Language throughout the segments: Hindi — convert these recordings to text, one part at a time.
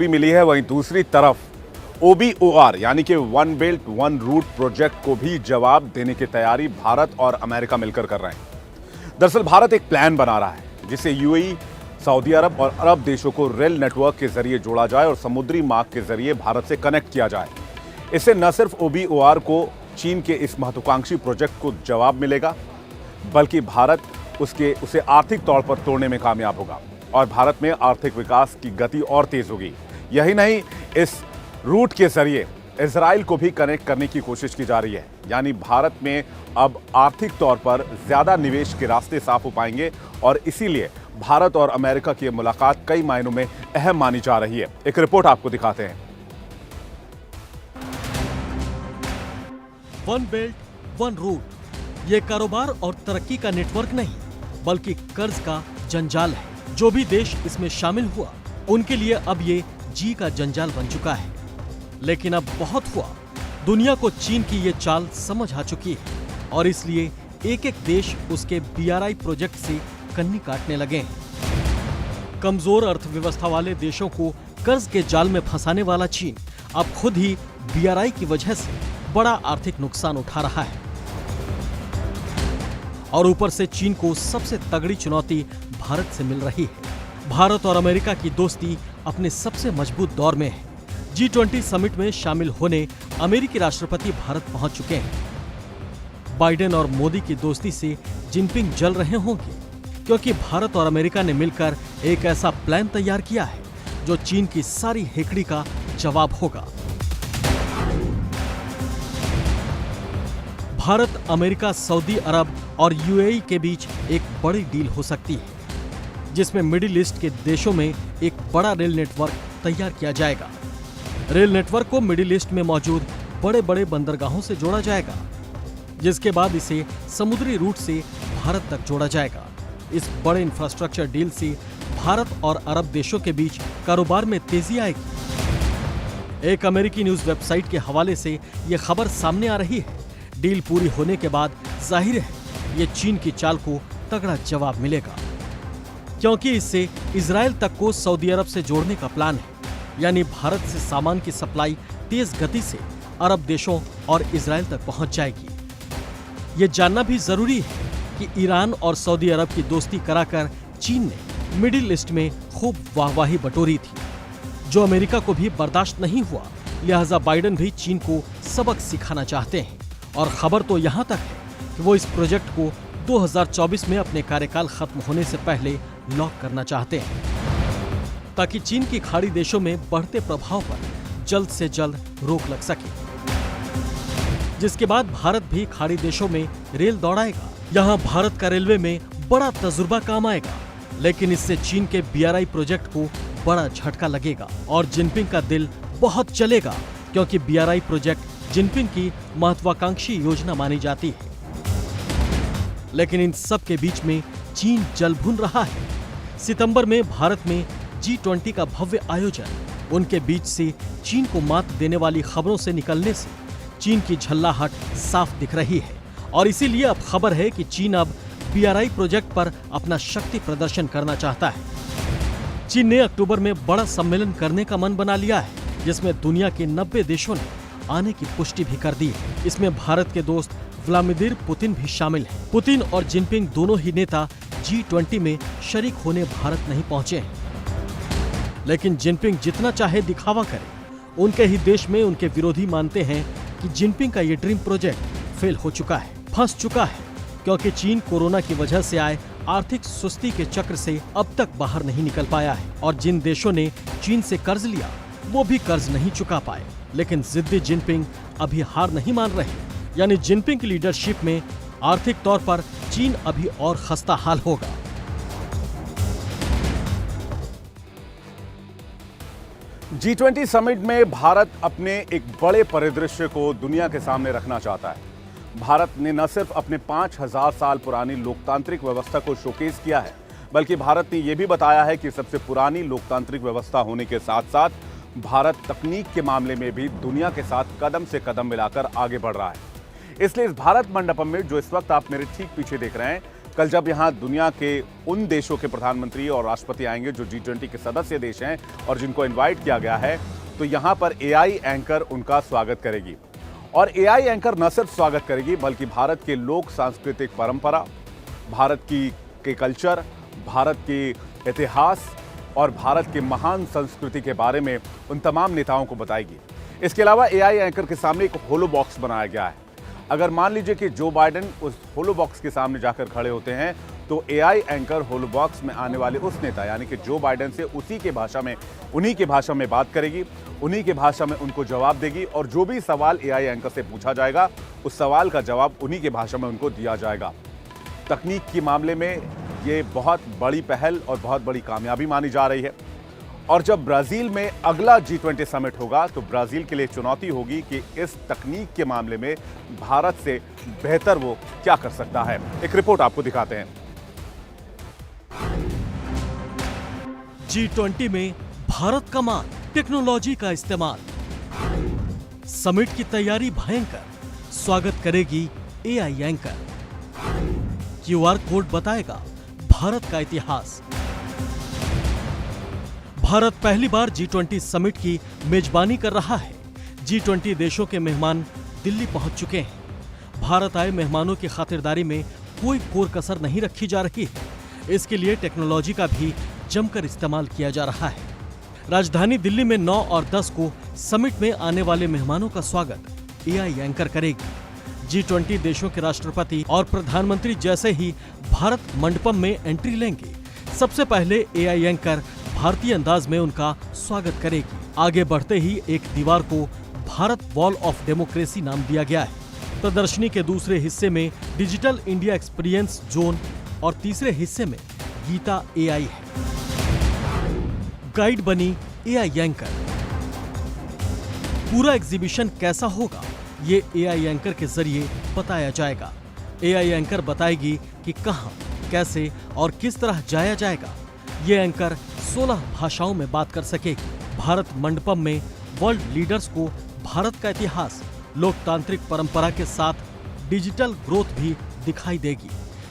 भी मिली है, वहीं दूसरी तरफ OBOR यानी कि one belt one route project को भी जवाब देने की तैयारी भारत और अमेरिका मिलकर कर रहे हैं। दरअसल भारत एक प्लान बना रहा है जिसे UAE, सऊदी अरब और अरब देशों को रेल नेटवर्क के जरिए जोड़ा जाए और समुद्री मार्ग के जरिए भारत से कनेक्ट किया जाए। इससे न सिर्फ OBOR को चीन के इस महत्वाकांक्षी प्रोजेक्ट को जवाब मिलेगा, बल्कि भारत उसे आर्थिक तौर पर तोड़ने में कामयाब होगा और भारत में आर्थिक विकास की गति और तेज होगी। यही नहीं, इस रूट के जरिए इजराइल को भी कनेक्ट करने की कोशिश की जा रही है। यानी भारत में अब आर्थिक तौर पर ज्यादा निवेश के रास्ते साफ हो पाएंगे और इसीलिए भारत और अमेरिका की मुलाकात कई मायनों में अहम मानी जा रही है। एक रिपोर्ट आपको दिखाते हैं। वन बेल्ट वन रूट ये कारोबार और तरक्की का नेटवर्क नहीं, बल्कि कर्ज का जंजाल है। जो भी देश इसमें शामिल हुआ उनके लिए अब ये जी का जंजाल बन चुका है। लेकिन अब बहुत हुआ, दुनिया को चीन की ये चाल समझ आ चुकी है और इसलिए एक एक देश उसके BRI प्रोजेक्ट से कन्नी काटने लगे हैं। कमजोर अर्थव्यवस्था वाले देशों को कर्ज के जाल में फंसाने वाला चीन अब खुद ही BRI की वजह से बड़ा आर्थिक नुकसान उठा रहा है और ऊपर से चीन को सबसे तगड़ी चुनौती भारत से मिल रही है। भारत और अमेरिका की दोस्ती अपने सबसे मजबूत दौर में है। G20 समिट में शामिल होने अमेरिकी राष्ट्रपति भारत पहुंच चुके हैं। बाइडेन और मोदी की दोस्ती से जिनपिंग जल रहे होंगे, क्योंकि भारत और अमेरिका ने मिलकर एक ऐसा प्लान तैयार किया है जो चीन की सारी हेकड़ी का जवाब होगा। भारत, अमेरिका, सऊदी अरब और UAE के बीच एक बड़ी डील हो सकती है, जिसमें मिडिल ईस्ट के देशों में एक बड़ा रेल नेटवर्क तैयार किया जाएगा। रेल नेटवर्क को मिडिल ईस्ट में मौजूद बड़े बड़े बंदरगाहों से जोड़ा जाएगा, जिसके बाद इसे समुद्री रूट से भारत तक जोड़ा जाएगा। इस बड़े इंफ्रास्ट्रक्चर डील से भारत और अरब देशों के बीच कारोबार में तेजी आएगी। एक अमेरिकी न्यूज वेबसाइट के हवाले से यह खबर सामने आ रही है। डील पूरी होने के बाद जाहिर है ये चीन की चाल को तगड़ा जवाब मिलेगा, क्योंकि इससे इजराइल तक को सऊदी अरब से जोड़ने का प्लान है। यानी भारत से सामान की सप्लाई तेज गति से अरब देशों और इजराइल तक पहुंच जाएगी। ये जानना भी जरूरी है कि ईरान और सऊदी अरब की दोस्ती कराकर चीन ने मिडिल ईस्ट में खूब वाहवाही बटोरी थी, जो अमेरिका को भी बर्दाश्त नहीं हुआ। लिहाजा बाइडेन भी चीन को सबक सिखाना चाहते हैं और खबर तो यहाँ तक है कि वो इस प्रोजेक्ट को 2024 में अपने कार्यकाल खत्म होने से पहले लॉक करना चाहते हैं, ताकि चीन की खाड़ी देशों में बढ़ते प्रभाव पर जल्द से जल्द रोक लग सके, जिसके बाद भारत भी खाड़ी देशों में रेल दौड़ाएगा। यहाँ भारत का रेलवे में बड़ा तजुर्बा काम आएगा, लेकिन इससे चीन के BRI प्रोजेक्ट को बड़ा झटका लगेगा और जिनपिंग का दिल बहुत चलेगा, क्योंकि BRI प्रोजेक्ट जिनपिंग की महत्वाकांक्षी योजना मानी जाती है। लेकिन इन सब के बीच में चीन जल भुन रहा है। सितंबर में भारत में G20 का भव्य आयोजन, उनके बीच से चीन को मात देने वाली खबरों से निकलने से चीन की झल्लाहट साफ दिख रही है और इसीलिए अब खबर है कि चीन अब BRI प्रोजेक्ट पर अपना शक्ति प्रदर्शन करना चाहता है। चीन ने अक्टूबर में बड़ा सम्मेलन करने का मन बना लिया है, जिसमें दुनिया के 90 देशों ने आने की पुष्टि भी कर दी है। इसमें भारत के दोस्त व्लादिमीर पुतिन भी शामिल हैं। पुतिन और जिनपिंग दोनों ही नेता G20 में शरीक होने भारत नहीं पहुंचे हैं, लेकिन जिनपिंग जितना चाहे दिखावा करे, उनके ही देश में उनके विरोधी मानते हैं कि जिनपिंग का ये ड्रीम प्रोजेक्ट फेल हो चुका है, फंस चुका है, क्योंकि चीन कोरोना की वजह से आए आर्थिक सुस्ती के चक्र से अब तक बाहर नहीं निकल पाया है और जिन देशों ने चीन से कर्ज लिया वो भी कर्ज नहीं चुका पाए। लेकिन जिद्दी जिनपिंग अभी हार नहीं मान रहे, यानी जिनपिंग की लीडरशिप में आर्थिक तौर पर चीन अभी और खस्ता हाल होगा। G20 समिट में भारत अपने एक बड़े परिदृश्य को दुनिया के सामने रखना चाहता है। भारत ने न सिर्फ अपने 5000 साल पुरानी लोकतांत्रिक व्यवस्था को शोकेस किया है, बल्कि भारत ने यह भी बताया है कि सबसे पुरानी लोकतांत्रिक व्यवस्था होने के साथ साथ भारत तकनीक के मामले में भी दुनिया के साथ कदम से कदम मिलाकर आगे बढ़ रहा है। इसलिए इस भारत मंडपम में, जो इस वक्त आप मेरे ठीक पीछे देख रहे हैं, कल जब यहां दुनिया के उन देशों के प्रधानमंत्री और राष्ट्रपति आएंगे जो G20 के सदस्य देश हैं और जिनको इनवाइट किया गया है, तो यहां पर AI एंकर उनका स्वागत करेगी। और AI एंकर न सिर्फ स्वागत करेगी बल्कि भारत के लोक सांस्कृतिक परंपरा, भारत के कल्चर, भारत के इतिहास और भारत के महान संस्कृति के बारे में उन तमाम नेताओं को बताएगी। इसके अलावा AI एंकर के सामने एक होलो बॉक्स बनाया गया है। अगर मान लीजिए कि जो बाइडेन उस होलो बॉक्स के सामने जाकर खड़े होते हैं तो AI एंकर होलो बॉक्स में आने वाले उस नेता यानी कि जो बाइडेन से उन्हीं की भाषा में बात करेगी, उन्हीं की भाषा में उनको जवाब देगी और जो भी सवाल AI एंकर से पूछा जाएगा उस सवाल का जवाब उन्हीं की भाषा में उनको दिया जाएगा। तकनीक के मामले में ये बहुत बड़ी पहल और बहुत बड़ी कामयाबी मानी जा रही है। और जब ब्राजील में अगला G20 समिट होगा तो ब्राजील के लिए चुनौती होगी कि इस तकनीक के मामले में भारत से बेहतर वो क्या कर सकता है। एक रिपोर्ट आपको दिखाते हैं। G20 में भारत का मान, टेक्नोलॉजी का इस्तेमाल। समिट की तैयारी भयंकर, स्वागत करेगी AI एंकर। QR कोड बताएगा भारत का इतिहास। भारत पहली बार G20 समिट की मेजबानी कर रहा है। G20 देशों के मेहमान दिल्ली पहुंच चुके हैं। भारत आए मेहमानों की खातिरदारी में कोई कोर कसर नहीं रखी जा रही है। इसके लिए टेक्नोलॉजी का भी जमकर इस्तेमाल किया जा रहा है। राजधानी दिल्ली में 9 और 10 को समिट में आने वाले मेहमानों का स्वागत AI एंकर करेगी। G20 देशों के राष्ट्रपति और प्रधानमंत्री जैसे ही भारत मंडपम में एंट्री लेंगे, सबसे पहले AI एंकर भारतीय अंदाज में उनका स्वागत करेगी। आगे बढ़ते ही एक दीवार को भारत वॉल ऑफ डेमोक्रेसी नाम दिया गया है। प्रदर्शनी के दूसरे हिस्से में डिजिटल इंडिया एक्सपीरियंस जोन और तीसरे हिस्से में गीता AI है। गाइड बनी AI एंकर। पूरा एग्जीबिशन कैसा होगा ये AI एंकर के जरिए बताया जाएगा। AI एंकर बताएगी कि कहां, कैसे और किस तरह जाया जाएगा। ये एंकर 16 भाषाओं में बात कर सकेगी। भारत मंडपम में वर्ल्ड लीडर्स को भारत का इतिहास, लोकतांत्रिक परंपरा के साथ डिजिटल ग्रोथ भी दिखाई देगी।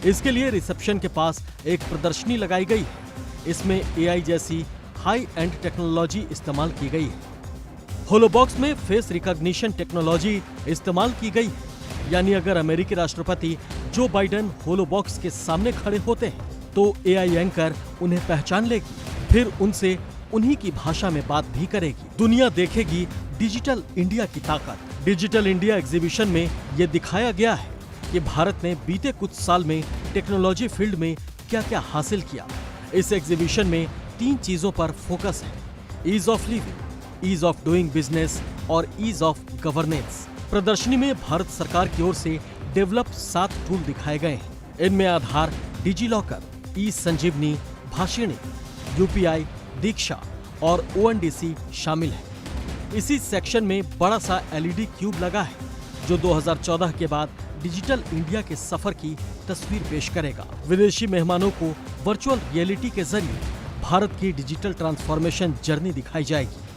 इसके लिए रिसेप्शन के पास एक प्रदर्शनी लगाई गई है। इसमें AI जैसी हाई एंड टेक्नोलॉजी इस्तेमाल की गई है। होलोबॉक्स में फेस रिकॉग्निशन टेक्नोलॉजी इस्तेमाल की गई है। यानी अगर अमेरिकी राष्ट्रपति जो बाइडेन होलोबॉक्स के सामने खड़े होते हैं तो AI एंकर उन्हें पहचान लेगी, फिर उनसे उन्हीं की भाषा में बात भी करेगी। दुनिया देखेगी डिजिटल इंडिया की ताकत। डिजिटल इंडिया एग्जीबिशन में ये दिखाया गया है कि भारत ने बीते कुछ साल में टेक्नोलॉजी फील्ड में क्या क्या हासिल किया। इस एग्जीबिशन में 3 चीजों पर फोकस है: ease of living, ease of doing business और ईज ऑफ गवर्नेंस। प्रदर्शनी में भारत सरकार की ओर से डेवलप 7 टूल दिखाए गए हैं। इनमें आधार, डिजी लॉकर, ई संजीवनी, भाषिणी, UPI, दीक्षा और ONDC शामिल है। इसी सेक्शन में बड़ा सा LED क्यूब लगा है जो 2014 के बाद डिजिटल इंडिया के सफर की तस्वीर पेश करेगा। विदेशी मेहमानों को वर्चुअल रियलिटी के जरिए भारत की डिजिटल ट्रांसफॉर्मेशन जर्नी दिखाई जाएगी।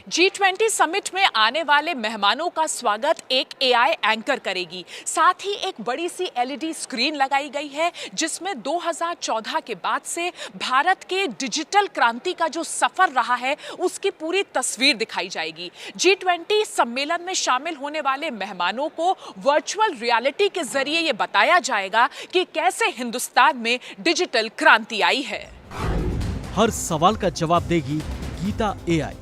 G20 समिट में आने वाले मेहमानों का स्वागत एक AI एंकर करेगी। साथ ही एक बड़ी सी LED स्क्रीन लगाई गई है जिसमें 2014 के बाद से भारत के डिजिटल क्रांति का जो सफर रहा है उसकी पूरी तस्वीर दिखाई जाएगी। G20 सम्मेलन में शामिल होने वाले मेहमानों को वर्चुअल रियलिटी के जरिए ये बताया जाएगा कि कैसे हिंदुस्तान में डिजिटल क्रांति आई है। हर सवाल का जवाब देगी गीता AI।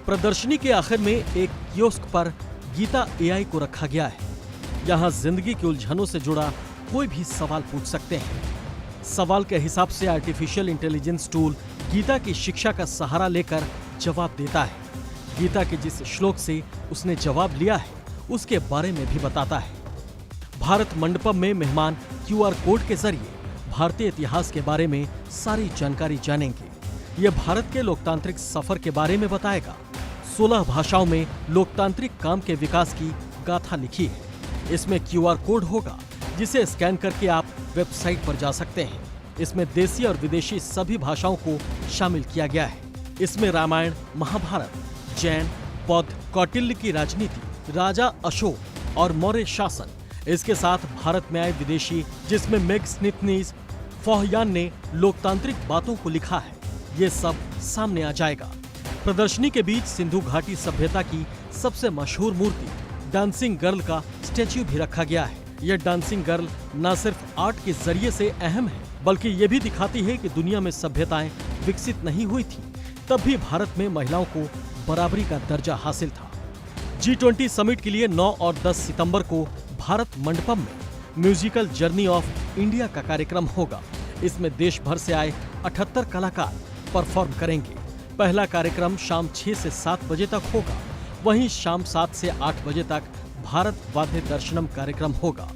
प्रदर्शनी के आखिर में एक कियोस्क पर गीता AI को रखा गया है। यहाँ जिंदगी की उलझनों से जुड़ा कोई भी सवाल पूछ सकते हैं। सवाल के हिसाब से आर्टिफिशियल इंटेलिजेंस टूल गीता की शिक्षा का सहारा लेकर जवाब देता है। गीता के जिस श्लोक से उसने जवाब लिया है उसके बारे में भी बताता है। भारत मंडपम में मेहमान QR कोड के जरिए भारतीय इतिहास के बारे में सारी जानकारी जानेंगे। ये भारत के लोकतांत्रिक सफर के बारे में बताएगा। 16 भाषाओं में लोकतांत्रिक काम के विकास की गाथा लिखी है। इसमें QR कोड होगा जिसे स्कैन करके आप वेबसाइट पर जा सकते हैं। इसमें देसी और विदेशी सभी भाषाओं को शामिल किया गया है। इसमें रामायण, महाभारत, जैन, बौद्ध, कौटिल्य की राजनीति, राजा अशोक और मौर्य शासन, इसके साथ भारत में आए विदेशी जिसमें मेग स्निथनीज फोहयान ने लोकतांत्रिक बातों को लिखा है, ये सब सामने आ जाएगा। प्रदर्शनी के बीच सिंधु घाटी सभ्यता की सबसे मशहूर मूर्ति डांसिंग गर्ल का स्टैच्यू भी रखा गया है। ये डांसिंग गर्ल न सिर्फ आर्ट के जरिए से अहम है, बल्कि ये भी दिखाती है कि दुनिया में सभ्यताएं विकसित नहीं हुई थी, तब भी भारत में महिलाओं को बराबरी का दर्जा हासिल था। G20 समिट के लिए 9 और 10 सितंबर को भारत मंडपम में म्यूजिकल जर्नी ऑफ इंडिया का कार्यक्रम होगा। इसमें देश भर से आए 78 कलाकार परफॉर्म करेंगे। पहला कार्यक्रम शाम 6 से 7 बजे तक होगा, वहीं शाम 7 से 8 बजे तक भारत वाद्य दर्शनम कार्यक्रम होगा।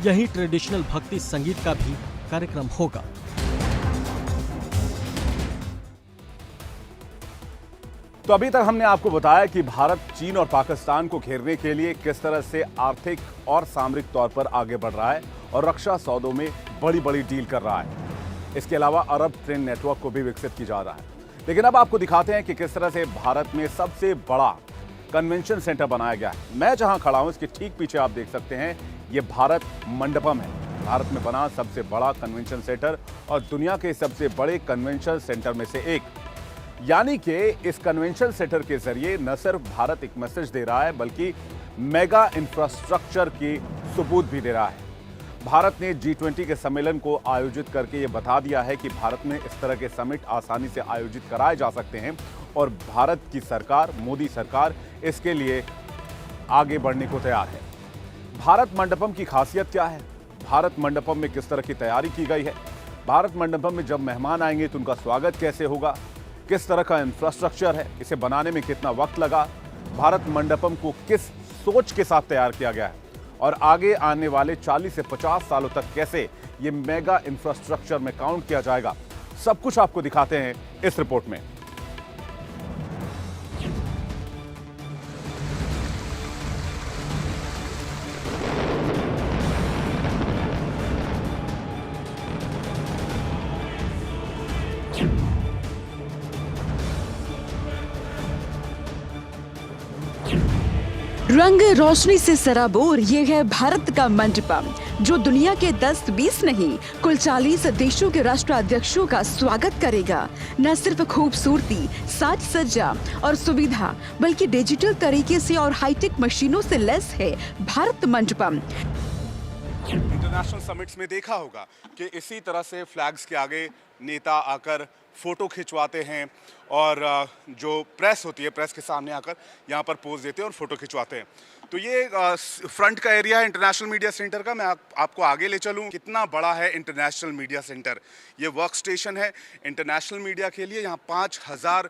यहीं ट्रेडिशनल भक्ति संगीत का भी कार्यक्रम होगा। तो अभी तक हमने आपको बताया कि भारत चीन और पाकिस्तान को घेरने के लिए किस तरह से आर्थिक और सामरिक तौर पर आगे बढ़ रहा है और रक्षा सौदों में बड़ी बड़ी डील कर रहा है। इसके अलावा अरब ट्रेन नेटवर्क को भी विकसित की जा रहा है। लेकिन अब आपको दिखाते हैं कि किस तरह से भारत में सबसे बड़ा कन्वेंशन सेंटर बनाया गया है। मैं जहां खड़ा हूं इसके ठीक पीछे आप देख सकते हैं, ये भारत मंडपम है। भारत में बना सबसे बड़ा कन्वेंशन सेंटर और दुनिया के सबसे बड़े कन्वेंशन सेंटर में से एक। यानी कि इस कन्वेंशन सेंटर के जरिए न सिर्फ भारत एक मैसेज दे रहा है, बल्कि मेगा इंफ्रास्ट्रक्चर की सबूत भी दे रहा है। भारत ने G20 के सम्मेलन को आयोजित करके ये बता दिया है कि भारत में इस तरह के समिट आसानी से आयोजित कराए जा सकते हैं और भारत की सरकार, मोदी सरकार, इसके लिए आगे बढ़ने को तैयार है। भारत मंडपम की खासियत क्या है? भारत मंडपम में किस तरह की तैयारी की गई है? भारत मंडपम में जब मेहमान आएंगे तो उनका स्वागत कैसे होगा? किस तरह का इंफ्रास्ट्रक्चर है? इसे बनाने में कितना वक्त लगा? भारत मंडपम को किस सोच के साथ तैयार किया गया है और आगे आने वाले 40 से 50 सालों तक कैसे ये मेगा इंफ्रास्ट्रक्चर में काउंट किया जाएगा, सब कुछ आपको दिखाते हैं इस रिपोर्ट में। रंग रोशनी से सराबोर ये है भारत का मंडपम, जो दुनिया के 10-20 नहीं कुल 40 देशों के राष्ट्राध्यक्षों का स्वागत करेगा। न सिर्फ खूबसूरती, साज सज्जा और सुविधा, बल्कि डिजिटल तरीके से और हाईटेक मशीनों से लैस है भारत मंडपम। इंटरनेशनल समिट्स में देखा होगा कि इसी तरह से फ्लैग्स के आगे नेता आकर फोटो खिंचवाते हैं और जो प्रेस होती है, प्रेस के सामने आकर यहाँ पर पोज देते हैं और फोटो खिंचवाते हैं। तो ये फ्रंट का एरिया है इंटरनेशनल मीडिया सेंटर का। मैं आपको आगे ले चलूँ, कितना बड़ा है इंटरनेशनल मीडिया सेंटर। ये वर्क स्टेशन है इंटरनेशनल मीडिया के लिए। यहाँ 5000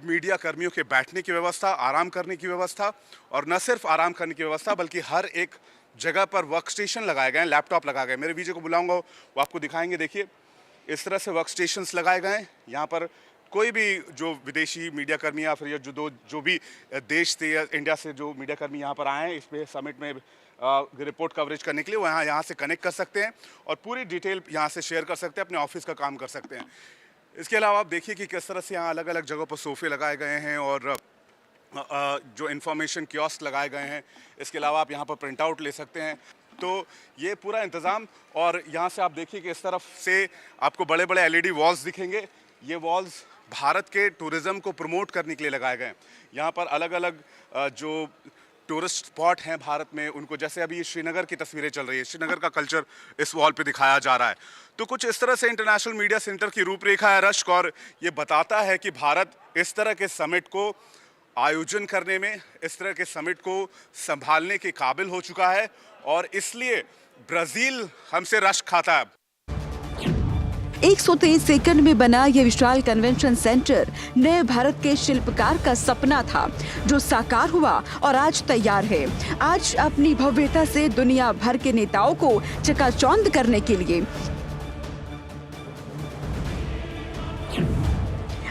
मीडिया कर्मियों के बैठने की व्यवस्था, आराम करने की व्यवस्था, और न सिर्फ आराम करने की व्यवस्था बल्कि हर एक जगह पर वर्क स्टेशन लगाए गए हैं, लैपटॉप लगाए गए। मेरे वीडियो को बुलाऊंगा, वो आपको दिखाएंगे। देखिए, इस तरह से वर्क स्टेशंस लगाए गए हैं। यहाँ पर कोई भी जो विदेशी मीडिया कर्मी या फिर जो भी देश से या इंडिया से जो मीडिया कर्मी यहाँ पर आए हैं इस पे समिट में रिपोर्ट कवरेज करने के लिए, वो यहाँ से कनेक्ट कर सकते हैं और पूरी डिटेल यहाँ से शेयर कर सकते हैं, अपने ऑफिस का काम कर सकते हैं। इसके अलावा आप देखिए कि किस तरह से यहाँ अलग अलग जगहों पर सोफे लगाए गए हैं और जो इंफॉर्मेशन कियोस्क लगाए गए हैं। इसके अलावा आप यहाँ पर प्रिंट आउट ले सकते हैं। तो ये पूरा इंतज़ाम, और यहाँ से आप देखिए कि इस तरफ से आपको बड़े बड़े LED वॉल्स दिखेंगे। ये वॉल्स भारत के टूरिज़्म को प्रमोट करने के लिए लगाए गए हैं। यहाँ पर अलग अलग जो टूरिस्ट स्पॉट हैं भारत में, उनको, जैसे अभी श्रीनगर की तस्वीरें चल रही है, श्रीनगर का कल्चर इस वॉल पे दिखाया जा रहा है। तो कुछ इस तरह से इंटरनेशनल मीडिया सेंटर की रूपरेखा है रश्क, और ये बताता है कि भारत इस तरह के समिट को आयोजन करने में, इस तरह के समिट को संभालने के काबिल हो चुका है, और इसलिए ब्राजील हमसे रश्क खाता है। 123 एकड़ में बना यह विशाल कन्वेंशन सेंटर नए भारत के शिल्पकार का सपना था, जो साकार हुआ और आज तैयार है। आज अपनी भव्यता से दुनिया भर के नेताओं को चकाचौंध करने के लिए।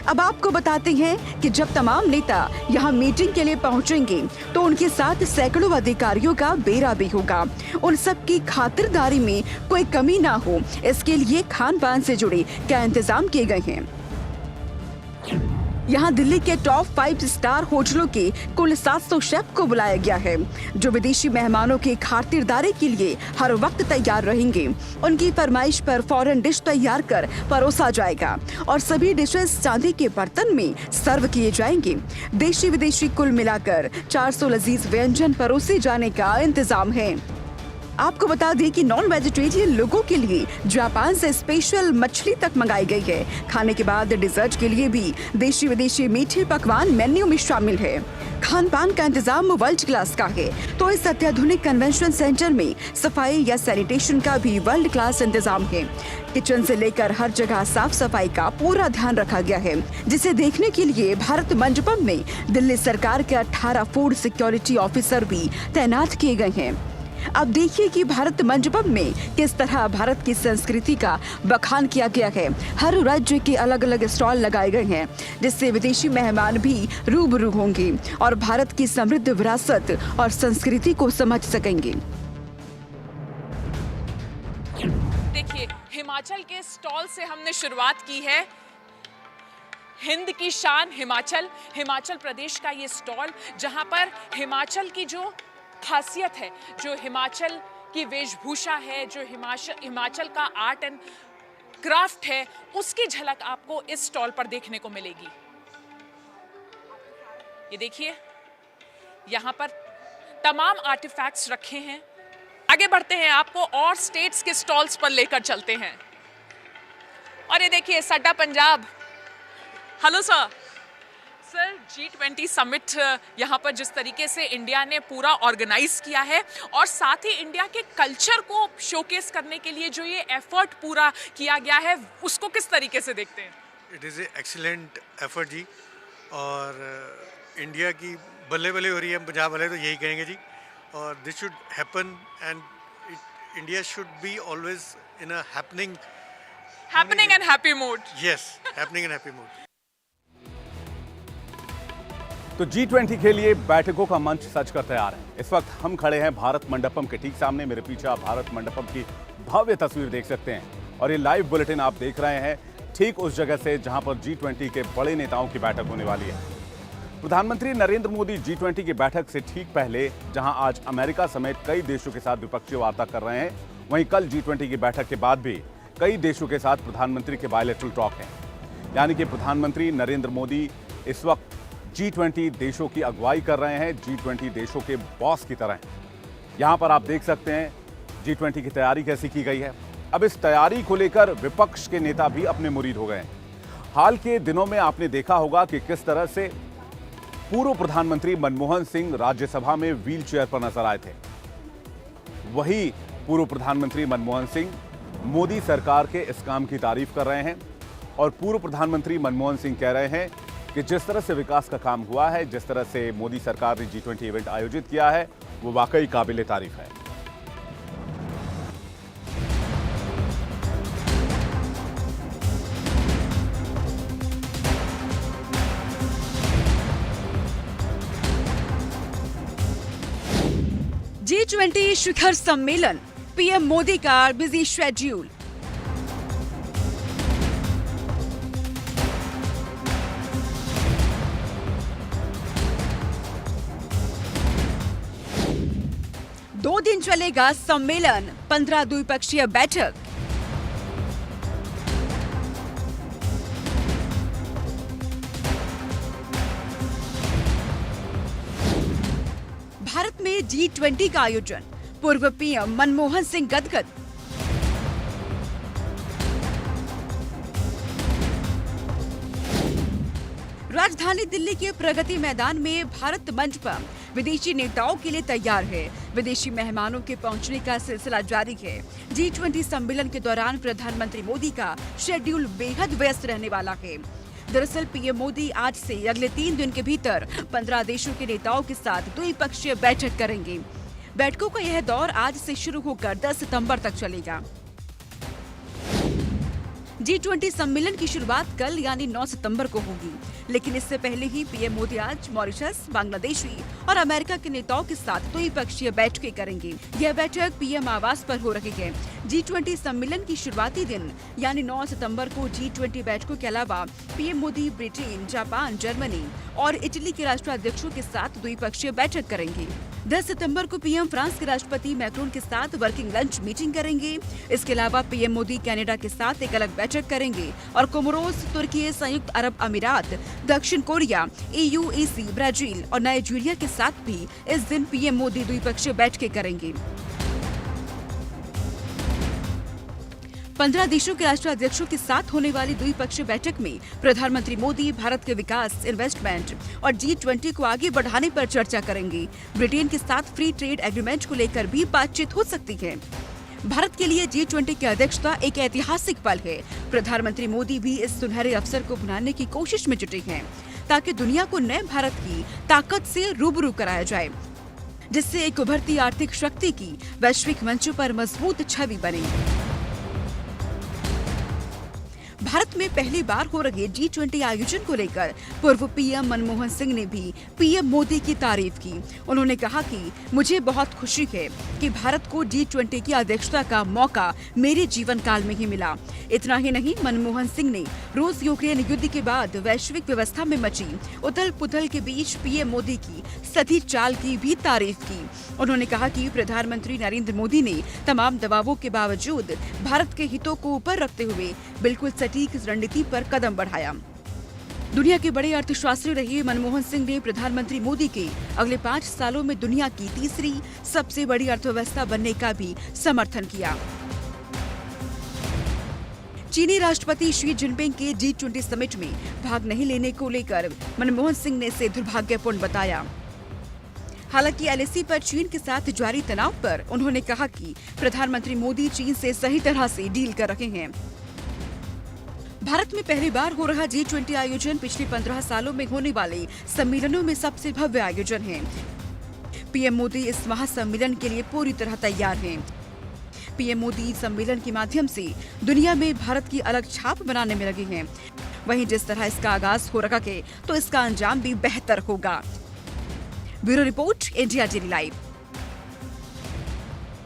अब आपको बताते हैं कि जब तमाम नेता यहाँ मीटिंग के लिए पहुँचेंगे तो उनके साथ सैकड़ों अधिकारियों का बेड़ा भी होगा। उन सब की खातिरदारी में कोई कमी ना हो, इसके लिए खान पान से जुड़े क्या इंतजाम किए गए हैं। यहाँ दिल्ली के टॉप 5 स्टार होटलों के कुल 700 शेफ को बुलाया गया है, जो विदेशी मेहमानों की खातिरदारी के लिए हर वक्त तैयार रहेंगे। उनकी फरमाइश पर फौरन डिश तैयार कर परोसा जाएगा और सभी डिशेस चांदी के बर्तन में सर्व किए जाएंगे। देशी विदेशी कुल मिलाकर 400 लजीज व्यंजन परोसे जाने का इंतजाम है। आपको बता दें कि नॉन वेजिटेरियन लोगों के लिए जापान से स्पेशल मछली तक मंगाई गई है। खाने के बाद डिजर्ट के लिए भी देशी विदेशी मीठे पकवान मेन्यू में शामिल है। खान पान का इंतजाम वर्ल्ड क्लास का है, तो इस अत्याधुनिक कन्वेंशन सेंटर में सफाई या सैनिटेशन का भी वर्ल्ड क्लास इंतजाम है। किचन से लेकर हर जगह साफ सफाई का पूरा ध्यान रखा गया है, जिसे देखने के लिए भारत मंडपम में दिल्ली सरकार के 18 फूड सिक्योरिटी ऑफिसर भी तैनात किए गए हैं। अब देखिए कि भारत मंडपम में किस तरह भारत की संस्कृति का बखान किया गया है। हर राज्य के अलग अलग स्टॉल लगाए गए हैं, जिससे विदेशी मेहमान भी रूबरू होंगे और भारत की समृद्ध विरासत और संस्कृति को समझ सकेंगे। देखिए, हिमाचल के स्टॉल से हमने शुरुआत की है। हिंद की शान हिमाचल प्रदेश का ये स्टॉल, जहां पर हिमाचल की जो खासियत है, जो हिमाचल की वेशभूषा है, जो हिमाचल का आर्ट एंड क्राफ्ट है, उसकी झलक आपको इस स्टॉल पर देखने को मिलेगी। ये देखिए, यहाँ पर तमाम आर्टिफैक्ट्स रखे हैं। आगे बढ़ते हैं, आपको और स्टेट्स के स्टॉल्स पर लेकर चलते हैं। और ये देखिए, सड्डा Punjab. Hello sir. Sir, G20 summit यहाँ पर जिस तरीके से इंडिया ने पूरा ऑर्गेनाइज किया है और साथ ही इंडिया के कल्चर को शोकेस करने के लिए जो ये एफर्ट पूरा किया गया है, उसको किस तरीके से देखते हैं? It is a excellent effort जी, और इंडिया की बल्ले बल्ले हो रही है। हम पंजाब वाले तो यही कहेंगे जी, और this should happen and India should be always in a happening and happy mood. Yes, happening and happy mood. तो G20 के लिए बैठकों का मंच सज कर तैयार है। इस वक्त हम खड़े हैं भारत मंडपम के ठीक सामने। मेरे पीछे आप भारत मंडपम की भव्य तस्वीर देख सकते हैं और ये लाइव बुलेटिन आप देख रहे हैं ठीक उस जगह से जहां पर G20 के बड़े नेताओं की बैठक होने वाली है। प्रधानमंत्री नरेंद्र मोदी G20 की बैठक से ठीक पहले, जहां आज अमेरिका समेत कई देशों के साथ द्विपक्षीय वार्ता कर रहे हैं, वहीं कल G20 की बैठक के बाद भी कई देशों के साथ प्रधानमंत्री के बायलैटरल टॉक है। यानी कि प्रधानमंत्री नरेंद्र मोदी इस वक्त G20 देशों की अगुवाई कर रहे हैं, G20 देशों के बॉस की तरह। यहां पर आप देख सकते हैं G20 की तैयारी कैसी की गई है। अब इस तैयारी को लेकर विपक्ष के नेता भी अपने मुरीद हो गए हैं। हाल के दिनों में आपने देखा होगा कि किस तरह से पूर्व प्रधानमंत्री मनमोहन सिंह राज्यसभा में व्हील चेयर पर नजर आए थे। वही पूर्व प्रधानमंत्री मनमोहन सिंह मोदी सरकार के इस काम की तारीफ कर रहे हैं और पूर्व प्रधानमंत्री मनमोहन सिंह कह रहे हैं कि जिस तरह से विकास का काम हुआ है, जिस तरह से मोदी सरकार ने G20 इवेंट आयोजित किया है, वो वाकई काबिले तारीफ है। G20 शिखर सम्मेलन, पीएम मोदी का बिजी शेड्यूल। दो दिन चलेगा सम्मेलन, 15 द्विपक्षीय बैठक। भारत में G20 का आयोजन, पूर्व पीएम मनमोहन सिंह गदगद। राजधानी दिल्ली के प्रगति मैदान में भारत मंडपम विदेशी नेताओं के लिए तैयार है। विदेशी मेहमानों के पहुंचने का सिलसिला जारी है। G20 सम्मेलन के दौरान प्रधानमंत्री मोदी का शेड्यूल बेहद व्यस्त रहने वाला है। दरअसल पीएम मोदी आज से अगले 3 दिन के भीतर 15 देशों के नेताओं के साथ द्विपक्षीय बैठक करेंगे। बैठकों का यह दौर आज से शुरू होकर 10 सितंबर तक चलेगा। G20 सम्मेलन की शुरुआत कल यानी 9 सितंबर को होगी, लेकिन इससे पहले ही पीएम मोदी आज मॉरिशस, बांग्लादेशी और अमेरिका के नेताओं के साथ द्विपक्षीय बैठकें करेंगे। यह बैठक पीएम आवास पर हो रही है। G20 सम्मेलन की शुरुआती दिन यानी 9 सितंबर को G20 बैठकों के अलावा PM Modi Britain, Japan, Germany और इटली के राष्ट्राध्यक्षों के साथ द्विपक्षीय बैठक करेंगे। 10 सितंबर को पीएम फ्रांस के राष्ट्रपति मैक्रोन के साथ वर्किंग लंच मीटिंग करेंगे। इसके अलावा पीएम मोदी कनाडा के साथ एक अलग बैठक करेंगे और कोमोरोस, तुर्की, संयुक्त अरब अमीरात, दक्षिण कोरिया, EUEC, ब्राजील और नाइजीरिया के साथ भी इस दिन पीएम मोदी द्विपक्षीय बैठकें करेंगे। 15 देशों के राष्ट्राध्यक्षों के साथ होने वाली द्विपक्षीय बैठक में प्रधानमंत्री मोदी भारत के विकास, इन्वेस्टमेंट और G20 को आगे बढ़ाने पर चर्चा करेंगे। ब्रिटेन के साथ फ्री ट्रेड एग्रीमेंट को लेकर भी बातचीत हो सकती है। भारत के लिए G20 की अध्यक्षता एक ऐतिहासिक पल है। प्रधानमंत्री मोदी भी इस सुनहरे अवसर को बनाने की कोशिश में जुटे हैं, ताकि दुनिया को नए भारत की ताकत से रूबरू कराया जाए, जिससे एक उभरती आर्थिक शक्ति की वैश्विक मंचों पर मजबूत छवि बने। भारत में पहली बार हो रहे G20 आयोजन को लेकर पूर्व पीएम मनमोहन सिंह ने भी पीएम मोदी की तारीफ की। उन्होंने कहा कि मुझे बहुत खुशी है कि भारत को G20 की अध्यक्षता का मौका मेरे जीवन काल में ही मिला। इतना ही नहीं, मनमोहन सिंह ने रूस यूक्रेन युद्ध के बाद वैश्विक व्यवस्था में मची उथल पुथल के बीच पीएम मोदी की सधी चाल की भी तारीफ की। उन्होंने कहा कि प्रधानमंत्री नरेंद्र मोदी ने तमाम दबावों के बावजूद भारत के हितों को ऊपर रखते हुए बिल्कुल सटीक रणनीति पर कदम बढ़ाया। दुनिया के बड़े अर्थशास्त्री रहे मनमोहन सिंह ने प्रधानमंत्री मोदी के अगले 5 सालों में दुनिया की तीसरी सबसे बड़ी अर्थव्यवस्था बनने का भी समर्थन किया। चीनी राष्ट्रपति शी जिनपिंग के G20 समिट में भाग नहीं लेने को लेकर मनमोहन सिंह ने इसे दुर्भाग्यपूर्ण बताया। हालांकि LAC पर चीन के साथ जारी तनाव पर उन्होंने कहा कि प्रधानमंत्री मोदी चीन से सही तरह से डील कर रहे हैं। भारत में पहली बार हो रहा G20 आयोजन पिछले 15 सालों में होने वाले सम्मेलनों में सबसे भव्य आयोजन है। पीएम मोदी इस महासम्मेलन के लिए पूरी तरह तैयार हैं। पीएम मोदी सम्मेलन के माध्यम से दुनिया में भारत की अलग छाप बनाने में लगे हैं। वहीं जिस तरह इसका आगाज हो रखा है, तो इसका अंजाम भी बेहतर होगा। Bureau report, India daily live.